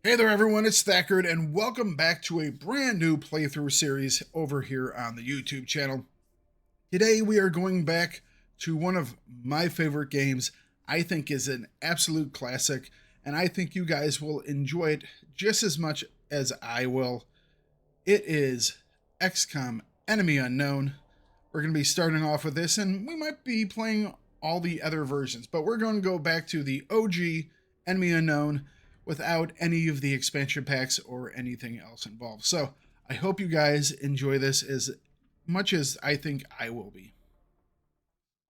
Hey there everyone, it's Thakard and welcome back to a brand new playthrough series over here on the YouTube channel. Today we are going back to one of my favorite games. I think is an absolute classic and I think you guys will enjoy it just as much as I will. It is XCOM Enemy Unknown. We're going to be starting off with this and we might be playing all the other versions, but we're going to go back to the OG Enemy Unknown without any of the expansion packs or anything else involved. So I hope you guys enjoy this as much as I think I will be.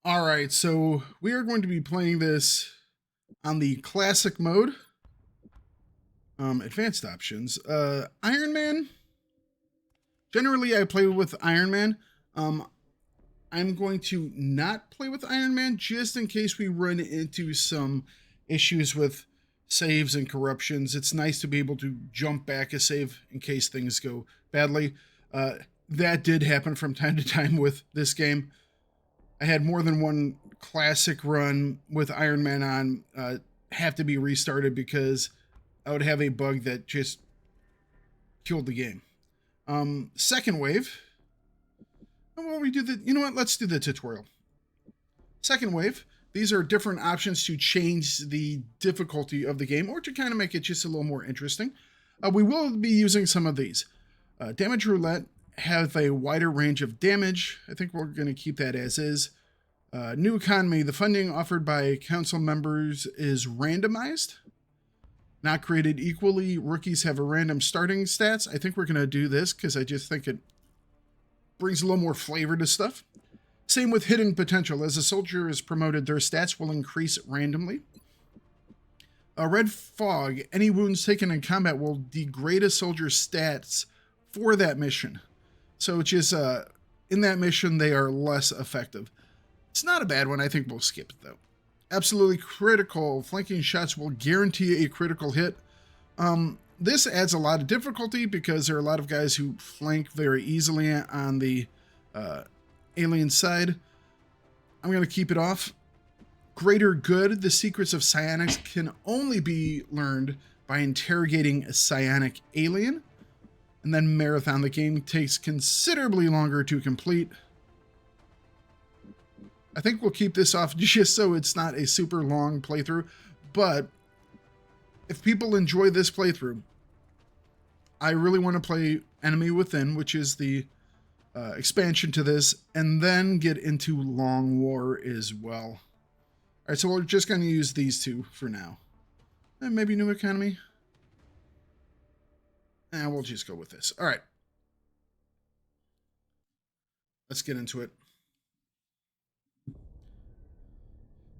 All right, so we are going to be playing this on the classic mode. Advanced options. Iron Man. Generally, I play with Iron Man. I'm going to not play with Iron Man just in case we run into some issues with saves and corruptions. It's nice to be able to jump back a save in case things go badly. That did happen from time to time with this game. I had more than one classic run with Iron Man on have to be restarted because I would have a bug that just killed the game. Second wave. Well, you know what? Let's do the tutorial. Second wave. These are different options to change the difficulty of the game or to kind of make it just a little more interesting. We will be using some of these. Damage Roulette have a wider range of damage. I think we're going to keep that as is. New Economy, the funding offered by council members is randomized. Not created equally. Rookies have a random starting stats. I think we're going to do this because I just think it brings a little more flavor to stuff. Same with Hidden Potential. As a soldier is promoted, their stats will increase randomly. Red Fog. Any wounds taken in combat will degrade a soldier's stats for that mission. So it's just, in that mission, they are less effective. It's not a bad one. I think we'll skip it, though. Absolutely Critical. Flanking shots will guarantee a critical hit. This adds a lot of difficulty because there are a lot of guys who flank very easily on the alien side. I'm going to keep it off. Greater Good. The secrets of psionics can only be learned by interrogating a psionic alien. And then Marathon. The game takes considerably longer to complete. I think we'll keep this off just so it's not a super long playthrough. But if people enjoy this playthrough, I really want to play Enemy Within, which is the expansion to this, and then get into Long War as well. All right, so we're just going to use these two for now. And maybe New Economy. We'll just go with this. All right. Let's get into it.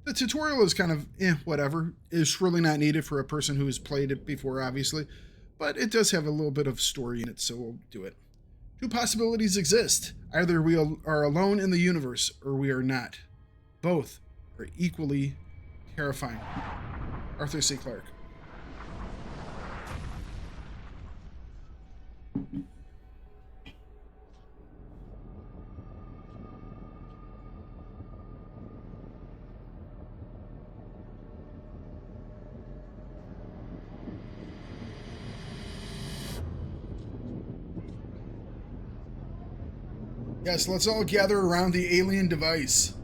The tutorial is kind of, whatever. It's really not needed for a person who has played it before, obviously. But it does have a little bit of story in it, so we'll do it. Two possibilities exist. Either we are alone in the universe, or we are not. Both are equally terrifying. Arthur C. Clarke. Yes, let's all gather around the alien device.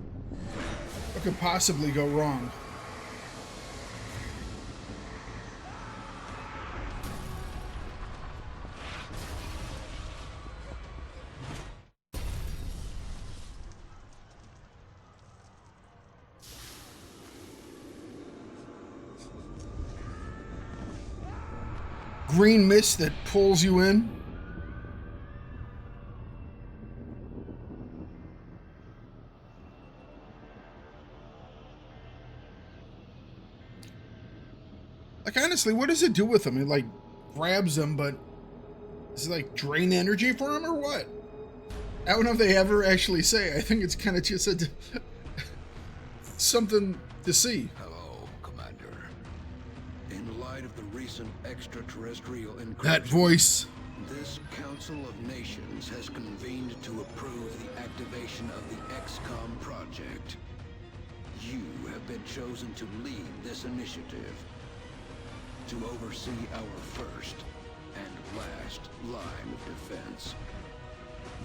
What could possibly go wrong? Green mist that pulls you in. Like, honestly, what does it do with them? It, like, grabs them, but does it, like, drain energy for them or what? I don't know if they ever actually say. I think it's kind of just something to see. Hello, Commander. In light of the recent extraterrestrial incursion, That voice. this Council of Nations has convened to approve the activation of the XCOM project. You have been chosen to lead this initiative. to oversee our first and last line of defense.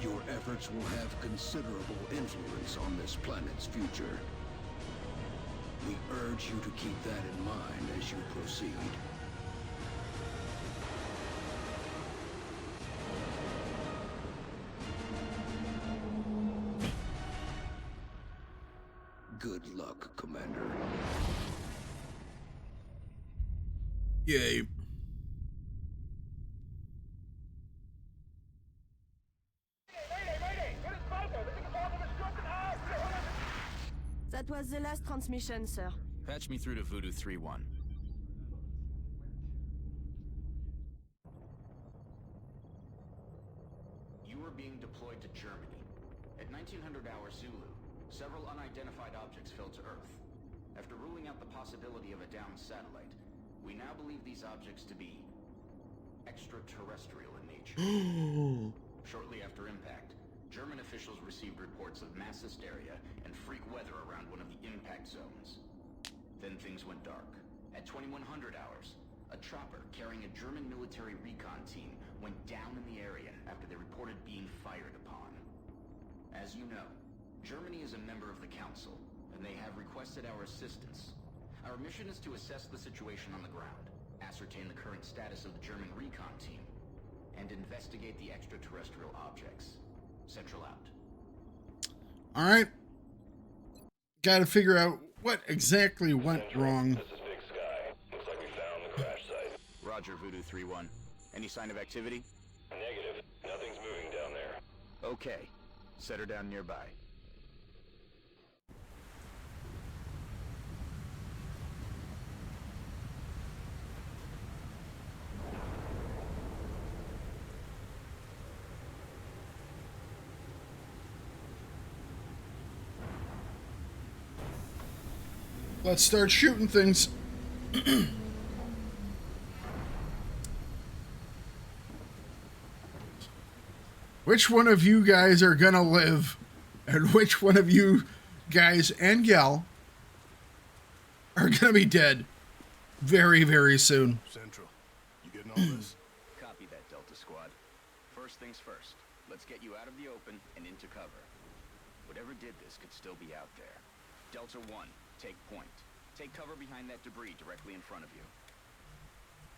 Your efforts will have considerable influence on this planet's future. We urge you to keep that in mind as you proceed. Good luck, Commander. Yay. That was the last transmission, sir. Patch me through to Voodoo 3-1. You are being deployed to Germany. At 1900 hours Zulu, several unidentified objects fell to Earth. After ruling out the possibility of a downed satellite, we now believe these objects to be extraterrestrial in nature. Shortly after impact, German officials received reports of mass hysteria and freak weather around one of the impact zones. Then things went dark. At 2100 hours, a chopper carrying a German military recon team went down in the area after they reported being fired upon. As you know, Germany is a member of the Council, and they have requested our assistance. Our mission is to assess the situation on the ground, ascertain the current status of the German recon team, and investigate the extraterrestrial objects. Central out. All right. Got to figure out what exactly went wrong. This is Big Sky. Looks like we found the crash site. Roger, Voodoo 3-1. Any sign of activity? Negative. Nothing's moving down there. Okay. Set her down nearby. Let's start shooting things. Which one of you guys are gonna live? And which one of you guys and gal are gonna be dead very, very soon? Central, you getting all this? Copy that, Delta Squad. First things first. Let's get you out of the open and into cover. Whatever did this could still be out there. Delta 1, take point. Take cover behind that debris directly in front of you.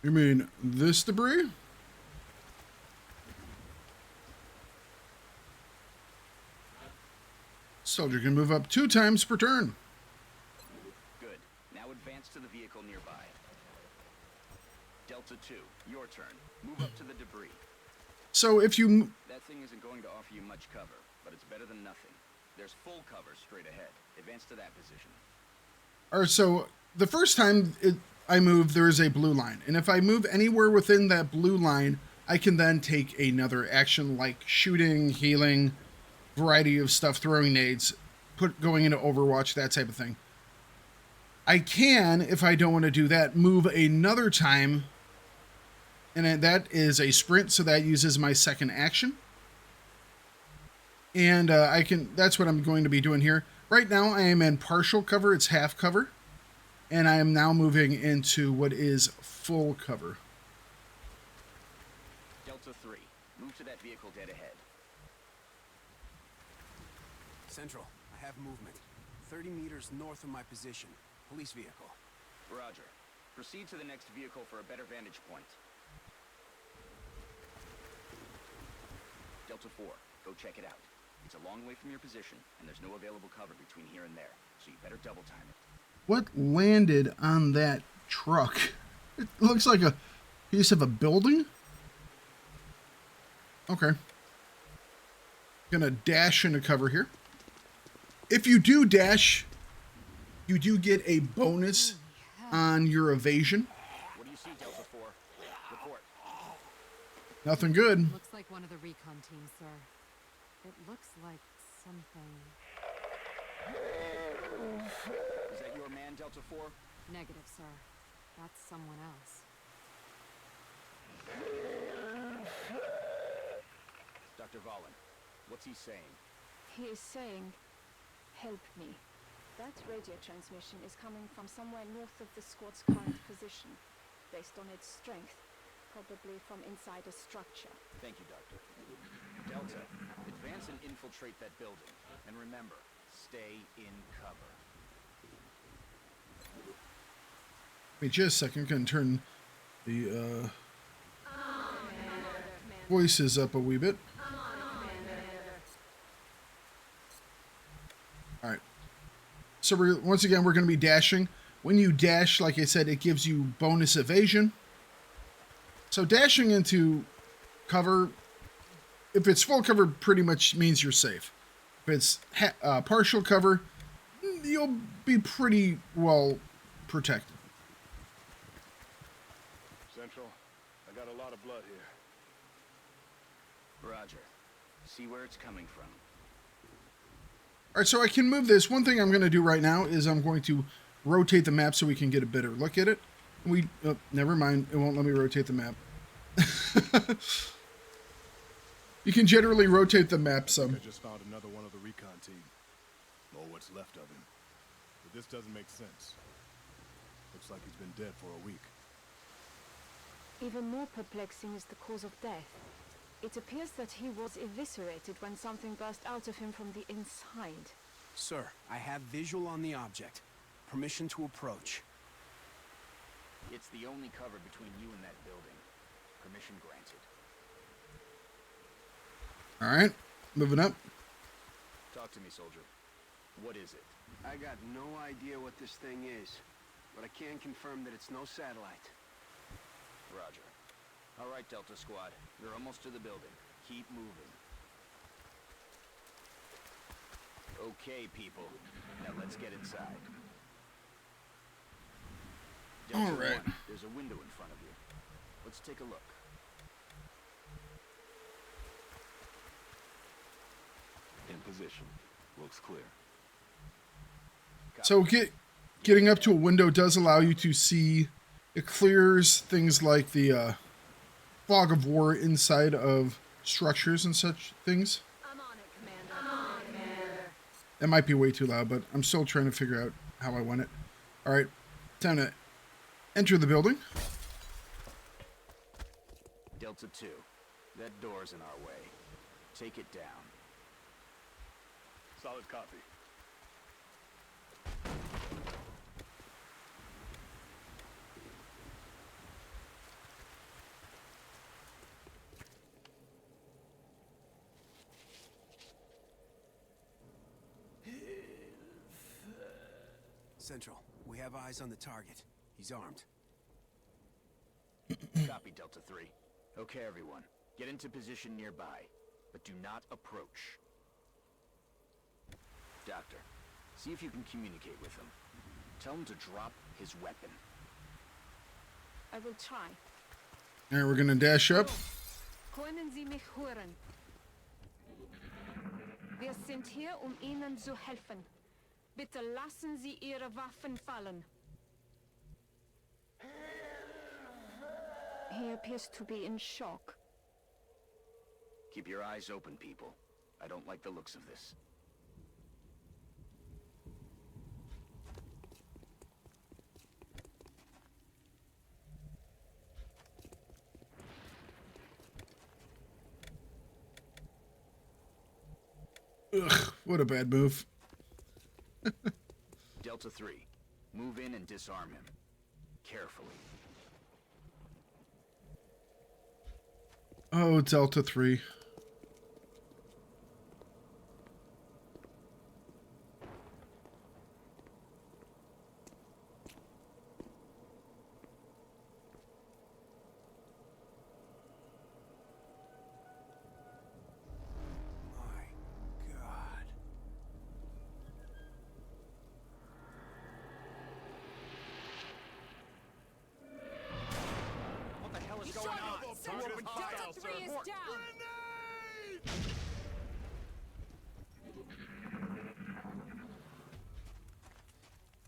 You mean this debris? Soldier can move up 2 times per turn. Good. Now advance to the vehicle nearby. Delta 2, your turn. Move up to the debris. So if you... That thing isn't going to offer you much cover, but it's better than nothing. There's full cover straight ahead. Advance to that position. Or so the first time I move, there is a blue line. And if I move anywhere within that blue line, I can then take another action like shooting, healing, variety of stuff, throwing nades, going into Overwatch, that type of thing. I can, if I don't want to do that, move another time. And that is a sprint, so that uses my second action. And that's what I'm going to be doing here. Right now, I am in partial cover. It's half cover. And I am now moving into what is full cover. Delta 3, move to that vehicle dead ahead. Central, I have movement. 30 meters north of my position. Police vehicle. Roger. Proceed to the next vehicle for a better vantage point. Delta 4, go check it out. It's a long way from your position, and there's no available cover between here and there, so you better double time it. What landed on that truck? It looks like a piece of a building. Okay. Gonna dash into cover here. If you do dash, you do get a bonus on your evasion. What do you see, Delta 4? Report. Nothing good. Looks like one of the recon teams, sir. It looks like something... Is that your man, Delta 4? Negative, sir. That's someone else. Dr. Valen, what's he saying? He is saying, help me. That radio transmission is coming from somewhere north of the squad's current position. based on its strength, probably from inside a structure. Thank you, Doctor. Delta, advance and infiltrate that building. And remember, stay in cover. Wait just a second, gonna turn the voices up a wee bit. Alright. So once again, we're going to be dashing. When you dash, like I said, it gives you bonus evasion. So dashing into cover, if it's full cover, pretty much means you're safe. If it's partial cover, you'll be pretty well protected. Central, I got a lot of blood here. Roger. See where it's coming from. Alright, so I can move this. One thing I'm going to do right now is I'm going to rotate the map so we can get a better look at it. Oh, never mind. It won't let me rotate the map. You can generally rotate the map some. I just found another one of the recon team. Or what's left of him. But this doesn't make sense. Looks like he's been dead for a week. Even more perplexing is the cause of death. It appears that he was eviscerated when something burst out of him from the inside. Sir, I have visual on the object. Permission to approach. It's the only cover between you and that building. Permission granted. Alright, moving up. Talk to me, soldier. What is it? I got no idea what this thing is, but I can confirm that it's no satellite. Roger. All right, Delta Squad. You're almost to the building. Keep moving. Okay, people. Now let's get inside. Delta All right. 1, there's a window in front of you. Let's take a look. In position. Looks clear. So getting up to a window does allow you to see. It clears things like the fog of war inside of structures and such things. I'm on it, Commander. I'm on it, Commander. That might be way too loud, but I'm still trying to figure out how I want it. All right, time to enter the building. Delta 2, that door's in our way. Take it down. Solid copy. Central, we have eyes on the target. He's armed. Copy, Delta 3. Okay, everyone. Get into position nearby, but do not approach. Doctor, see if you can communicate with him. Tell him to drop his weapon. I will try. All right, we're gonna dash up. Können Sie mich hören? Wir sind hier, Ihnen zu helfen. Bitte lassen Sie Ihre Waffen fallen. He appears to be in shock. Keep your eyes open, people. I don't like the looks of this. Ugh, what a bad move. Delta 3, move in and disarm him. Carefully. Oh, Delta 3. My God. What the hell is Going on? Delta 3 is down.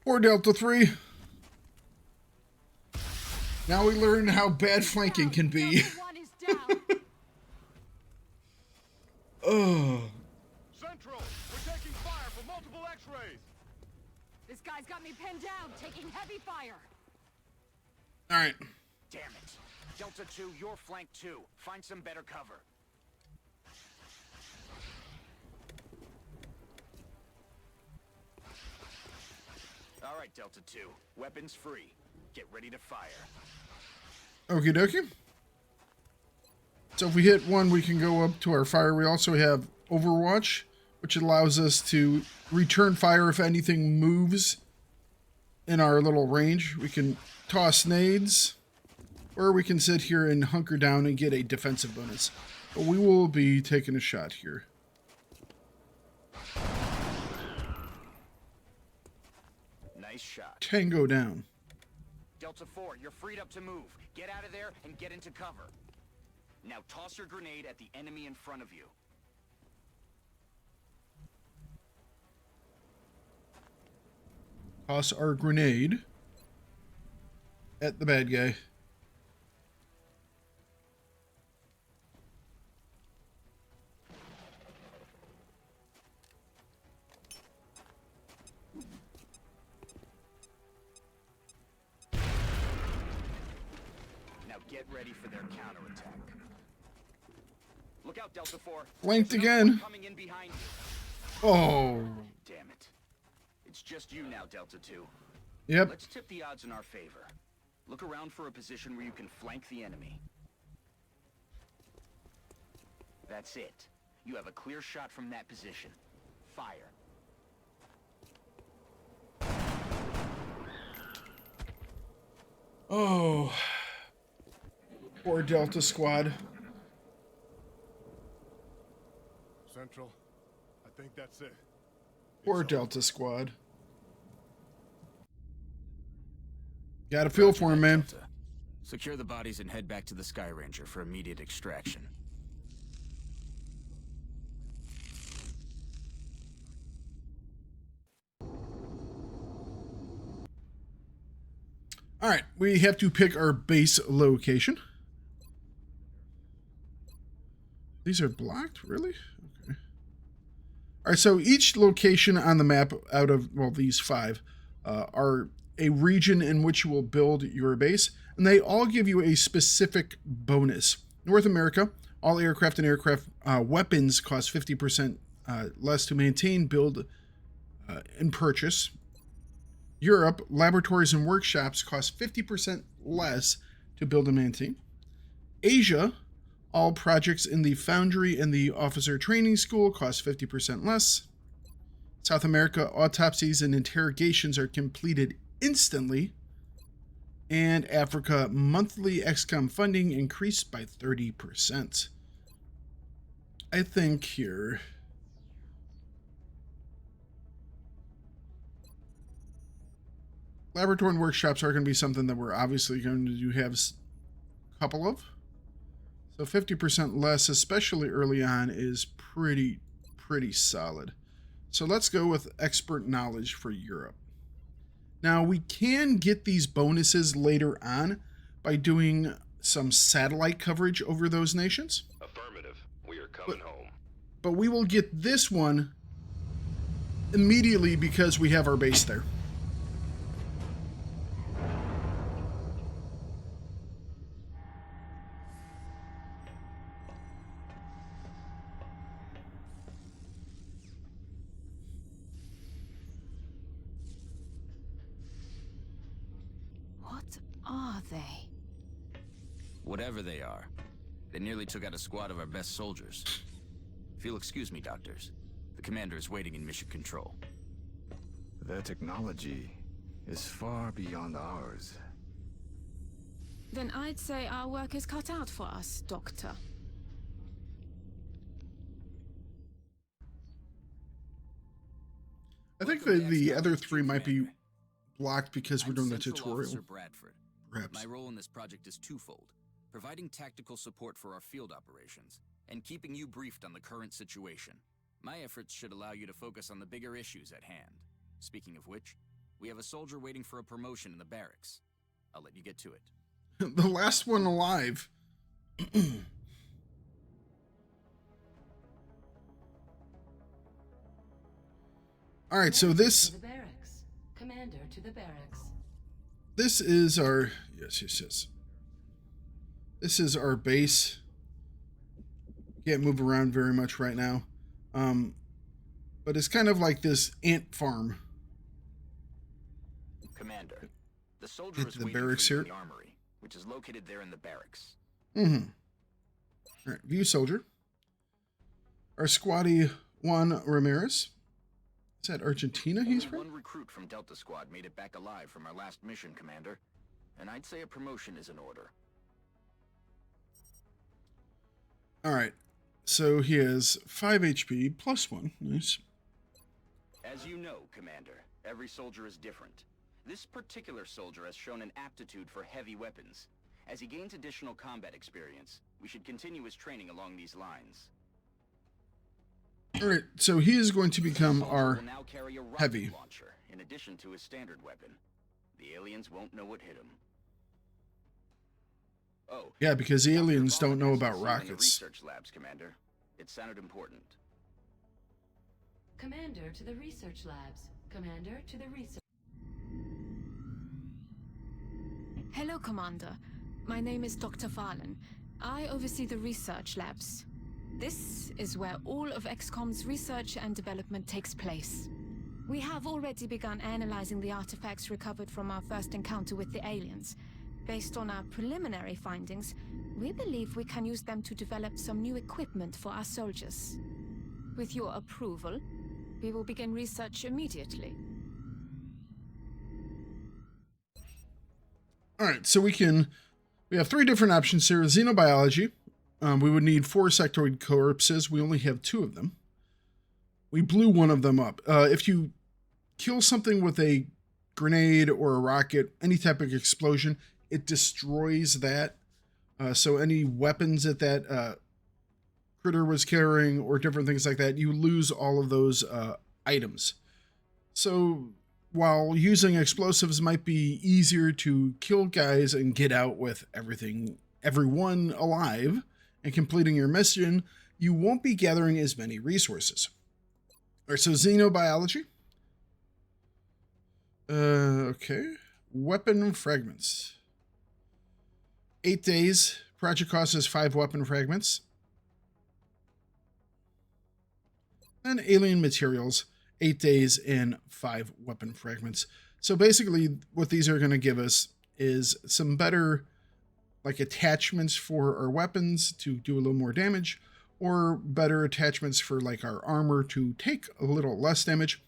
Poor Delta 3. Now we learn how bad flanking can be. Delta 1 is down. Oh. Central, we're taking fire from multiple X-rays. This guy's got me pinned down, taking heavy fire. All right. Damn it. Delta 2, you're flank 2. Find some better cover. All right, Delta 2. Weapons free. Get ready to fire. Okie dokie. So if we hit one, we can go up to our fire. We also have Overwatch, which allows us to return fire if anything moves in our little range. We can toss nades, or we can sit here and hunker down and get a defensive bonus. But we will be taking a shot here. Nice shot. Tango down. Delta 4, you're freed up to move. Get out of there and get into cover. Now toss your grenade at the enemy in front of you. Toss our grenade at the bad guy. Now get ready for their counterattack. Look out, Delta 4. Flanked There's another one again. coming in behind you. Oh. Damn it. It's just you now, Delta 2. Yep. Let's tip the odds in our favor. Look around for a position where you can flank the enemy. That's it. You have a clear shot from that position. Fire. Oh. Poor Delta Squad. Central, I think that's it. Poor Delta Squad. Got a feel for him, man. Delta. Secure the bodies and head back to the Sky Ranger for immediate extraction. All right, we have to pick our base location. These are blocked, really? Okay. All right, so each location on the map out of, well, these 5 are a region in which you will build your base, and they all give you a specific bonus. North America, all aircraft and aircraft weapons cost 50% less to maintain, build, and purchase. Europe, laboratories and workshops cost 50% less to build and maintain. Asia, all projects in the foundry and the officer training school cost 50% less. South America, autopsies and interrogations are completed instantly. And Africa, monthly XCOM funding increased by 30%. I think here... laboratory and workshops are going to be something that we're obviously going to have a couple of. So 50% less, especially early on, is pretty solid. So let's go with expert knowledge for Europe. Now, we can get these bonuses later on by doing some satellite coverage over those nations. Affirmative. We are coming home. But we will get this one immediately because we have our base there. What are they? Whatever they are, they nearly took out a squad of our best soldiers. If you'll excuse me, doctors, the commander is waiting in mission control. Their technology is far beyond ours. Then I'd say our work is cut out for us, Doctor. I think the other 3 might be blocked because we're doing the tutorial. Bradford. Perhaps. My role in this project is twofold: providing tactical support for our field operations, and keeping you briefed on the current situation. My efforts should allow you to focus on the bigger issues at hand. Speaking of which, we have a soldier waiting for a promotion in the barracks. I'll let you get to it. The last one alive. All right, so this... To the barracks. Commander to the barracks. This is our... Yes. This is our base. Can't move around very much right now. But it's kind of like this ant farm. Commander, the soldier is the waiting barracks for you in here. the armory, which is located there in the barracks. Mm-hmm. All right, view soldier. Our squatty Juan Ramirez. Is that Argentina he's from? One recruit from Delta Squad made it back alive from our last mission, Commander. And I'd say a promotion is in order. All right. So he has 5 HP plus 1. Nice. As you know, Commander, every soldier is different. This particular soldier has shown an aptitude for heavy weapons. As he gains additional combat experience, we should continue his training along these lines. All right. So he is going to become Soldier our will now carry a rocket heavy. launcher, in addition to his standard weapon. The aliens won't know what hit him. Oh, Yeah, because the aliens don't know about In the rockets. research labs, Commander. It sounded important. Commander to the research labs. Commander to the research. Hello, Commander. My name is Dr. Farlan. I oversee the research labs. This is where all of XCOM's research and development takes place. We have already begun analyzing the artifacts recovered from our first encounter with the aliens. Based on our preliminary findings, we believe we can use them to develop some new equipment for our soldiers. With your approval, we will begin research immediately. All right. So we have 3 different options here. Xenobiology. We would need 4 sectoid corpses. We only have 2 of them. We blew one of them up. If you kill something with a grenade or a rocket, any type of explosion, it destroys that. So any weapons that critter was carrying or different things like that, you lose all of those items. So while using explosives might be easier to kill guys and get out with everyone alive and completing your mission, you won't be gathering as many resources. All right, so xenobiology. Okay. Weapon fragments. 8 days. Project cost is 5 weapon fragments. And alien materials. 8 days and 5 weapon fragments. So basically what these are going to give us is some better like attachments for our weapons to do a little more damage, or better attachments for like our armor to take a little less damage.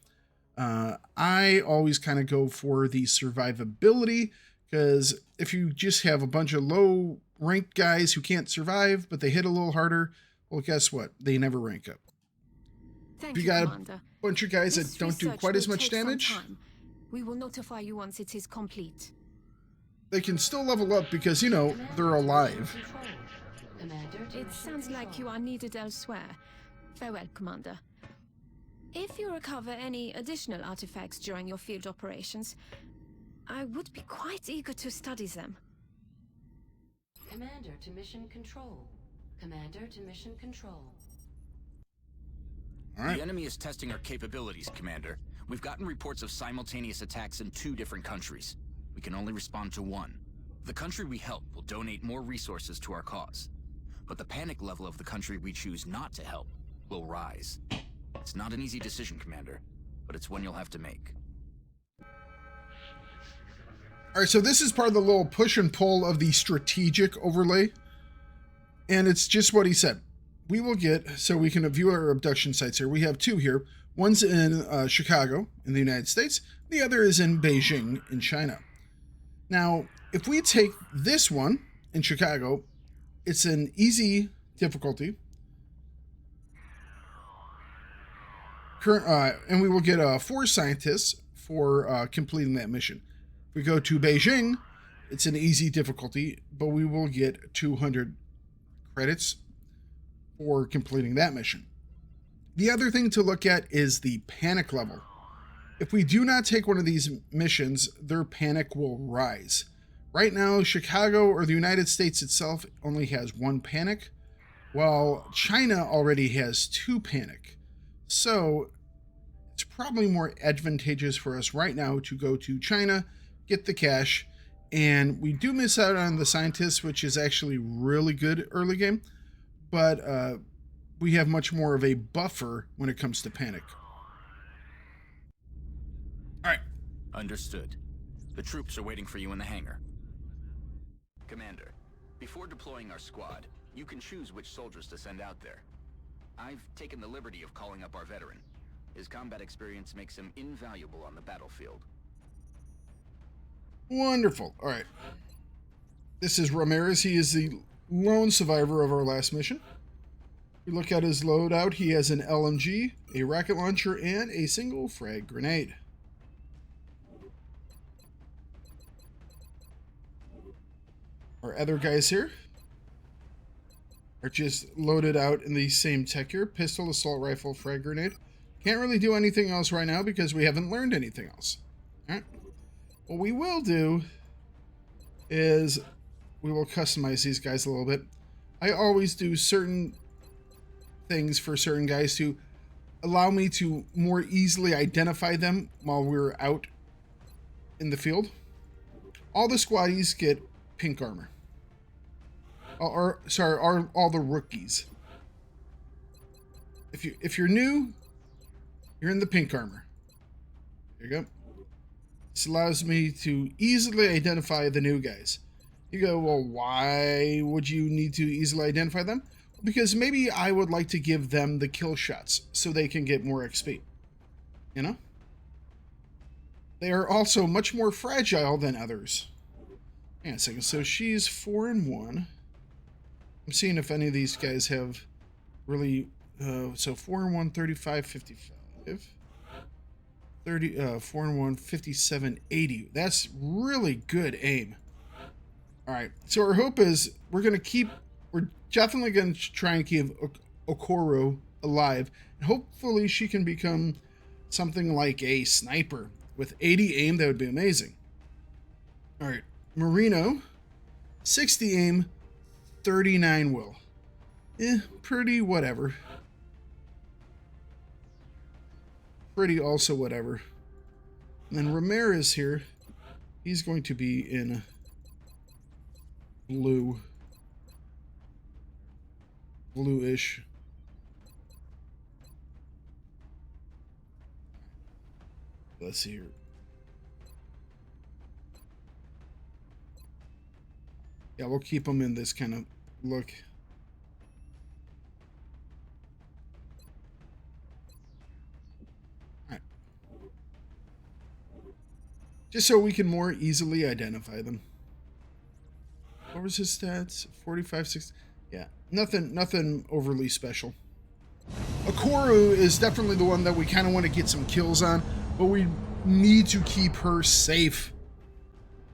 I always kind of go for the survivability, because if you just have a bunch of low ranked guys who can't survive, but they hit a little harder, well, guess what? They never rank up. Thank If you got Commander. a bunch of guys This that don't do research quite as will much take some damage, time. We will notify you once it is complete. they can still level up because, you know, they're alive. It sounds like you are needed elsewhere. Farewell, Commander. If you recover any additional artifacts during your field operations, I would be quite eager to study them. Commander to mission control. Commander to mission control. All right. The enemy is testing our capabilities, Commander. We've gotten reports of simultaneous attacks in 2 different countries. We can only respond to one. The country we help will donate more resources to our cause. But the panic level of the country we choose not to help will rise. It's not an easy decision, Commander, but it's one you'll have to make. All right, so this is part of the little push and pull of the strategic overlay. And it's just what he said. We will get, so we can view our abduction sites here. We have 2 here. One's in Chicago in the United States. The other is in Beijing in China. Now, if we take this one in Chicago, it's an easy difficulty. And we will get 4 scientists for completing that mission. If we go to Beijing, it's an easy difficulty, but we will get 200 credits for completing that mission. The other thing to look at is the panic level. If we do not take one of these missions, their panic will rise. Right now, Chicago or the United States itself only has 1 panic, while China already has 2 panic. So it's probably more advantageous for us right now to go to China, get the cash, and we do miss out on the scientists, which is actually really good early game, but we have much more of a buffer when it comes to panic. All right. Understood. The troops are waiting for you in the hangar. Commander, before deploying our squad, you can choose which soldiers to send out there. I've taken the liberty of calling up our veteran. His combat experience makes him invaluable on the battlefield. Wonderful. All right. This is Ramirez. He is the lone survivor of our last mission. We look at his loadout. He has an LMG, a rocket launcher, and a single frag grenade. Our other guys here are just loaded out in the same tech here. Pistol, assault rifle, frag grenade. Can't really do anything else right now because we haven't learned anything else. All right. What we will do is we will customize these guys a little bit. I always do certain things for certain guys to allow me to more easily identify them while we're out in the field. All the squaddies get pink armor. Or sorry, all the rookies. If you're new, you're in the pink armor. There you go. This allows me to easily identify the new guys. You go, well, why would you need to easily identify them? Because maybe I would like to give them the kill shots so they can get more XP. You know? They are also much more fragile than others. Hang on a second. So she's 4 and 1. I'm seeing if any of these guys have really... so 4 and 1, 35, 55. 4 and 1, 57, 80. That's really good aim. Alright. So our hope is we're definitely going to try and keep Okoro alive. And hopefully she can become something like a sniper. With 80 aim, that would be amazing. Alright. Marino, 60 aim, 39 will. Pretty whatever. Pretty also whatever. And then Ramirez here, he's going to be in blue. Bluish. Let's see here. Yeah, we'll keep them in this kind of look. Alright. Just so we can more easily identify them. What was his stats? 45, 60. Yeah, nothing overly special. Okoro is definitely the one that we kind of want to get some kills on, but we need to keep her safe.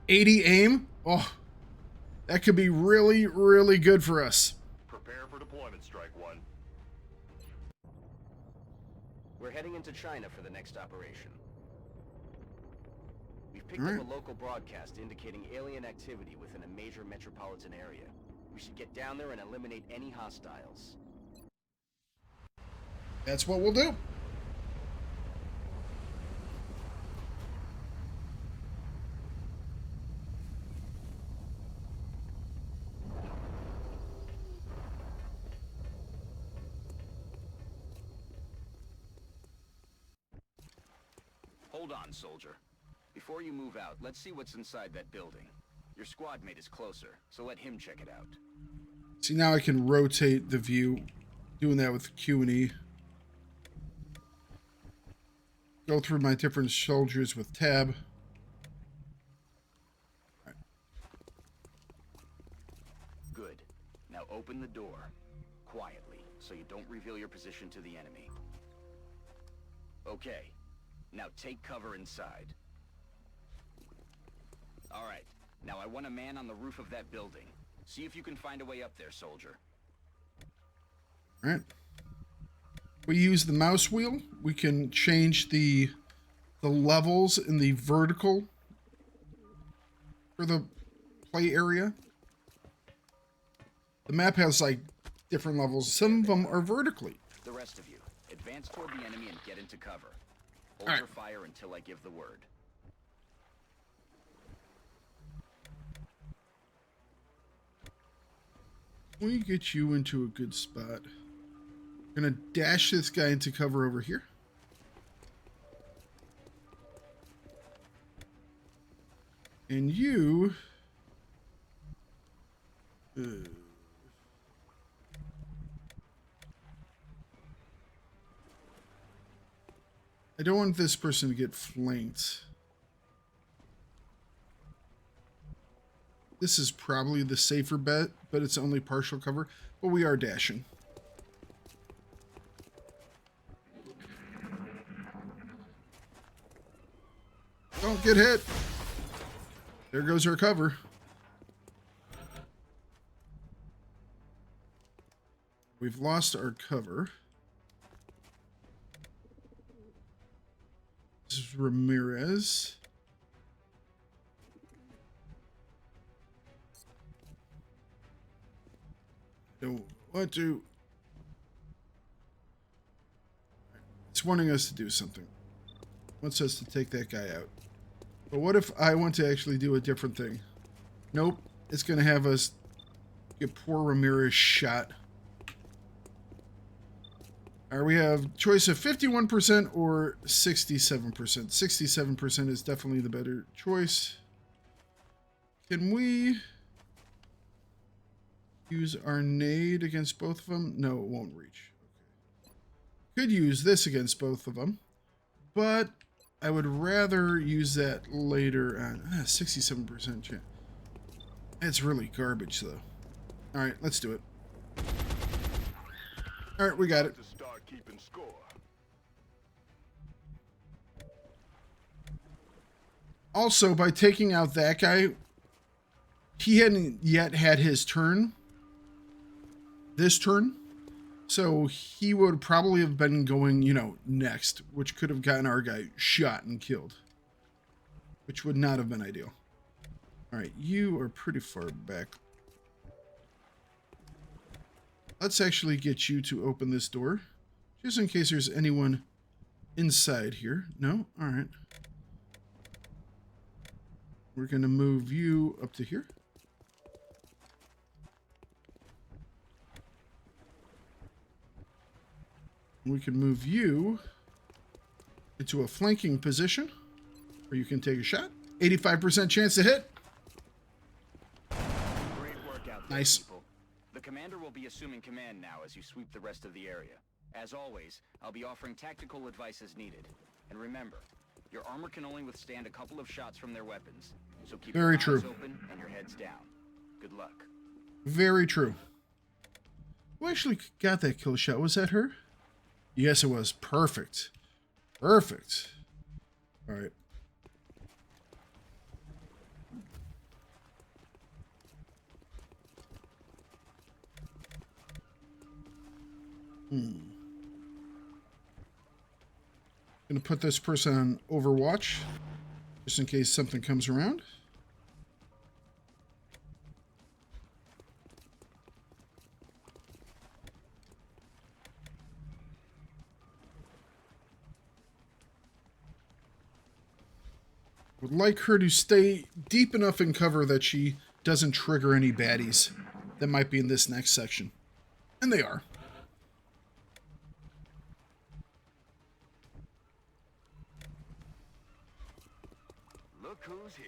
80 aim? Oh, that could be really, really good for us. Prepare for deployment, Strike One. We're heading into China for the next operation. We've picked up a local broadcast indicating alien activity within a major metropolitan area. We should get down there and eliminate any hostiles. That's what we'll do. Hold on, soldier. Before you move out, let's see what's inside that building. Your squad mate is closer, so let him check it out. See, now I can rotate the view. Doing that with Q and E. Go through my different soldiers with tab. Right. Good. Now open the door. Quietly, so you don't reveal your position to the enemy. Okay. Now take cover inside. Alright. Now I want a man on the roof of that building. See if you can find a way up there, soldier. Alright. We use the mouse wheel. We can change the levels in the vertical for the play area. The map has like different levels. Some of them are vertically. The rest of you, advance toward the enemy and get into cover. Hold your fire until I give the word. We get you into a good spot. We're gonna dash this guy into cover over here. And you... I don't want this person to get flanked. This is probably the safer bet, but it's only partial cover. But we are dashing. Don't get hit. There goes our cover. We've lost our cover. This is Ramirez. Don't want to. It's wanting us to do something. Wants us to take that guy out. But what if I want to actually do a different thing? Nope. It's going to have us get poor Ramirez shot. Alright, we have choice of 51% or 67%. 67% is definitely the better choice. Can we use our nade against both of them? No, it won't reach. Okay. Could use this against both of them, but I would rather use that later on. 67% chance. That's really garbage, though. Alright, let's do it. Alright, we got it. Also, by taking out that guy, he hadn't yet had his turn. This turn. So he would probably have been going, you know, next, which could have gotten our guy shot and killed. Which would not have been ideal. Alright, you are pretty far back. Let's actually get you to open this door. Just in case there's anyone inside here. No? Alright. We're going to move you up to here. We can move you into a flanking position where you can take a shot. 85% chance to hit. Great work out there, nice. People. The commander will be assuming command now as you sweep the rest of the area. As always, I'll be offering tactical advice as needed. And remember, your armor can only withstand a couple of shots from their weapons. So keep your eyes open and your heads down. Good luck. Very true. Who actually got that kill shot? Was that her? Yes, it was. Perfect. Perfect. All right. Gonna put this person on Overwatch, just in case something comes around. Would like her to stay deep enough in cover that she doesn't trigger any baddies that might be in this next section. And they are. Look who's here.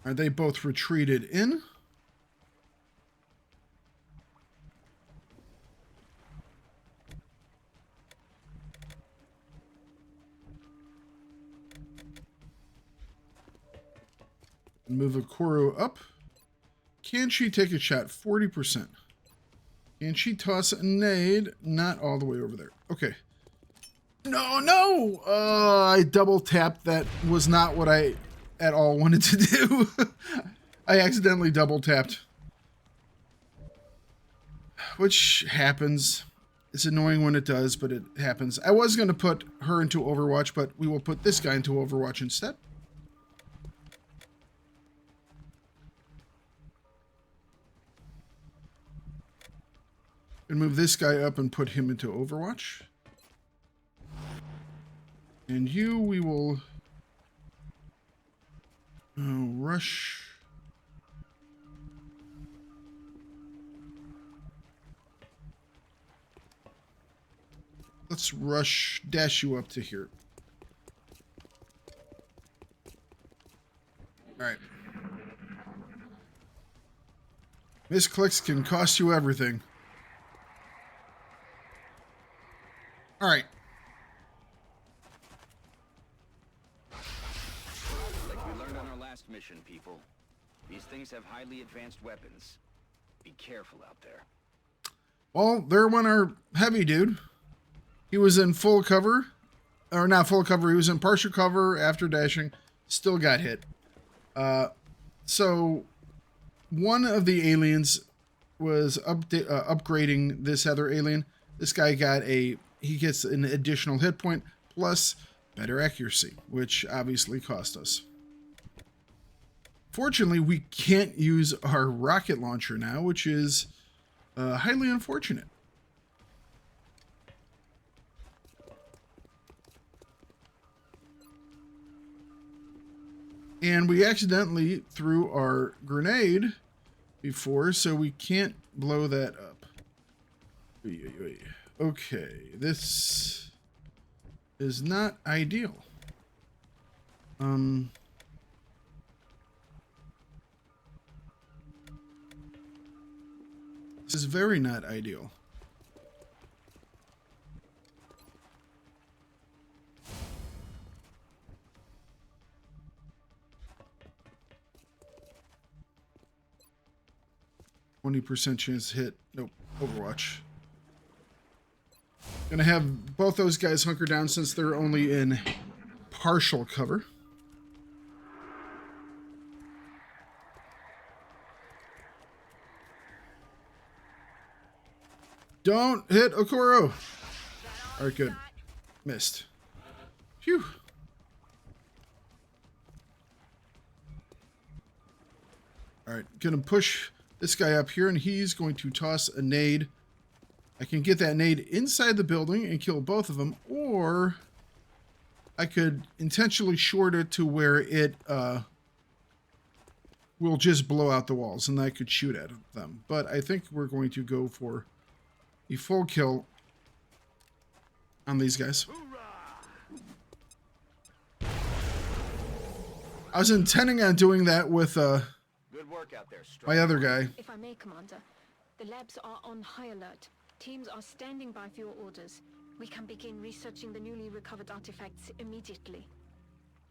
Are they both retreated in? Move Akoro up. Can she take a shot? 40%. Can she toss a nade? Not all the way over there. Okay. No, no! I double tapped. That was not what I at all wanted to do. I accidentally double tapped. Which happens. It's annoying when it does, but it happens. I was going to put her into Overwatch, but we will put this guy into Overwatch instead. And move this guy up and put him into Overwatch. And you, we will Rush. Let's dash you up to here. All right. Misclicks can cost you everything. All right. Like we learned on our last mission, people. These things have highly advanced weapons. Be careful out there. Well, there went our heavy dude. He was in full cover. Or not full cover. He was in partial cover after dashing. Still got hit. So one of the aliens was upgrading this other alien. This guy got he gets an additional hit point plus better accuracy, which obviously cost us. Fortunately, we can't use our rocket launcher now, which is highly unfortunate. And we accidentally threw our grenade before, so we can't blow that up. Okay, this is not ideal. This is very not ideal. %20 chance to hit. Nope. Overwatch. Gonna have both those guys hunker down since they're only in partial cover. Don't hit Okoro. All right, good. Missed. Phew. All right, gonna push this guy up here, and he's going to toss a nade. I can get that nade inside the building and kill both of them, or I could intentionally short it to where it will just blow out the walls, and I could shoot at them. But I think we're going to go for a full kill on these guys. I was intending on doing that with Good work out there, my other guy. If I may, Commander, the labs are on high alert. Teams are standing by for your orders. We can begin researching the newly recovered artifacts immediately.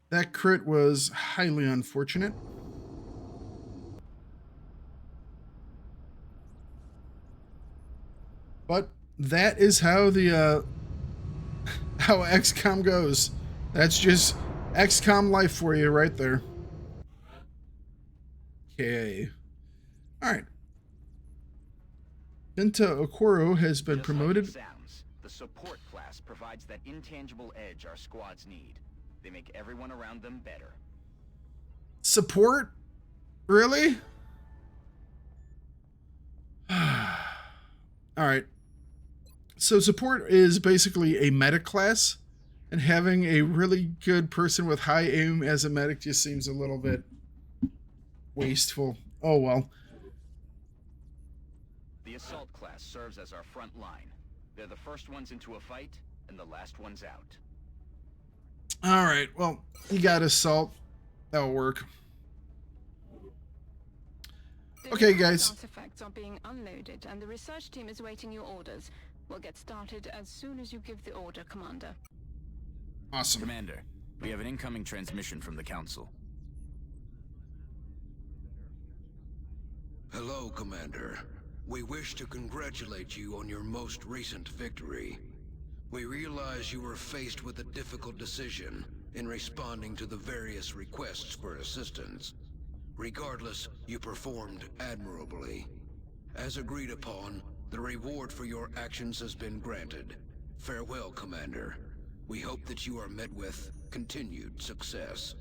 That crit was highly unfortunate. But that is how the how XCOM goes. That's just XCOM life for you right there. Okay. All right. Benta Okoro has been promoted. Just like it sounds, the support class provides that intangible edge our squads need. They make everyone around them better. Support? Really? All right. So support is basically a medic class, and having a really good person with high aim as a medic just seems a little bit wasteful. Oh well. The assault class serves as our front line. They're the first ones into a fight and the last ones out. All right. Well, you got assault. That'll work. Okay, guys. Artifacts are being unloaded, and the research team is waiting your orders. We'll get started as soon as you give the order, Commander. Awesome. Commander, we have an incoming transmission from the Council. Hello, Commander. We wish to congratulate you on your most recent victory. We realize you were faced with a difficult decision in responding to the various requests for assistance. Regardless, you performed admirably. As agreed upon, the reward for your actions has been granted. Farewell, Commander. We hope that you are met with continued success.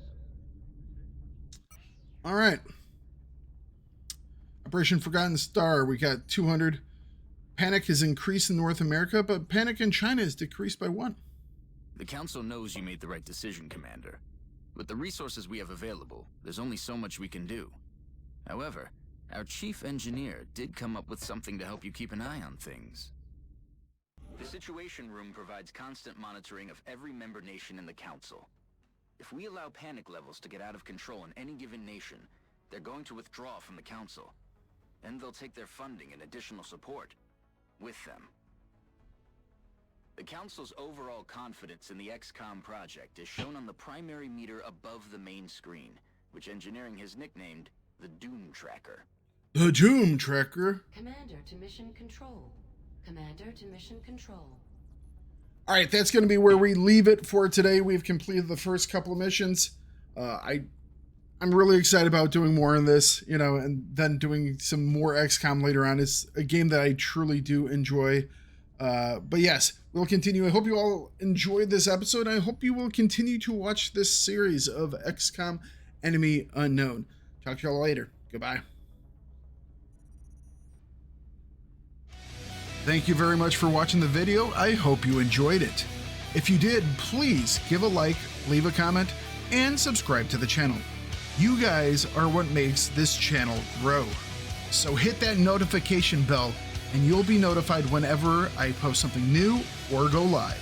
All right. Operation Forgotten Star, we got 200. Panic has increased in North America, but panic in China has decreased by 1. The Council knows you made the right decision, Commander. With the resources we have available, there's only so much we can do. However, our chief engineer did come up with something to help you keep an eye on things. The Situation Room provides constant monitoring of every member nation in the Council. If we allow panic levels to get out of control in any given nation, they're going to withdraw from the Council. And they'll take their funding and additional support with them. The Council's overall confidence in the XCOM project is shown on the primary meter above the main screen, which engineering has nicknamed the Doom Tracker. The Doom Tracker? Commander to mission control. Commander to mission control. All right, that's going to be where we leave it for today. We've completed the first couple of missions. I'm really excited about doing more in this, you know, and then doing some more XCOM later on. It's a game that I truly do enjoy. But yes, we'll continue. I hope you all enjoyed this episode. I hope you will continue to watch this series of XCOM Enemy Unknown. Talk to y'all later. Goodbye. Thank you very much for watching the video. I hope you enjoyed it. If you did, please give a like, leave a comment, and subscribe to the channel. You guys are what makes this channel grow. So hit that notification bell and you'll be notified whenever I post something new or go live.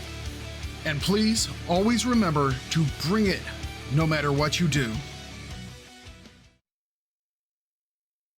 And please always remember to bring it no matter what you do.